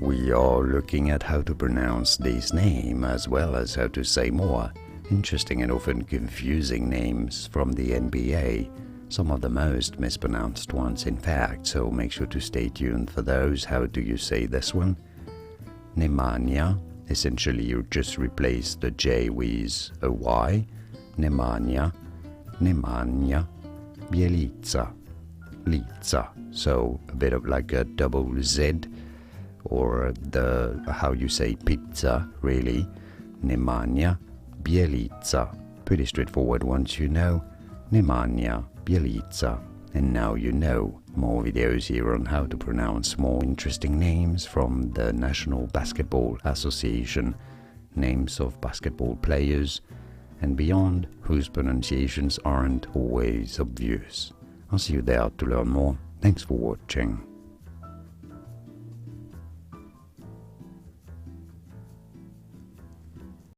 We are looking at how to pronounce this name as well as how to say more interesting and often confusing names from the NBA, some of the most mispronounced ones in fact, so make sure to stay tuned for those. How do you say this one? Nemanja, essentially you just replace the J with a Y. Nemanja, Nemanja Bjelica, Lica, so a bit of like a double Z, or the how you say pizza really. Nemanja Bjelica, pretty straightforward once you know. Nemanja Bjelica, and now you know. More videos here on how to pronounce more interesting names from the National Basketball Association, names of basketball players and beyond whose pronunciations aren't always obvious. I'll see you there to learn more. Thanks for watching.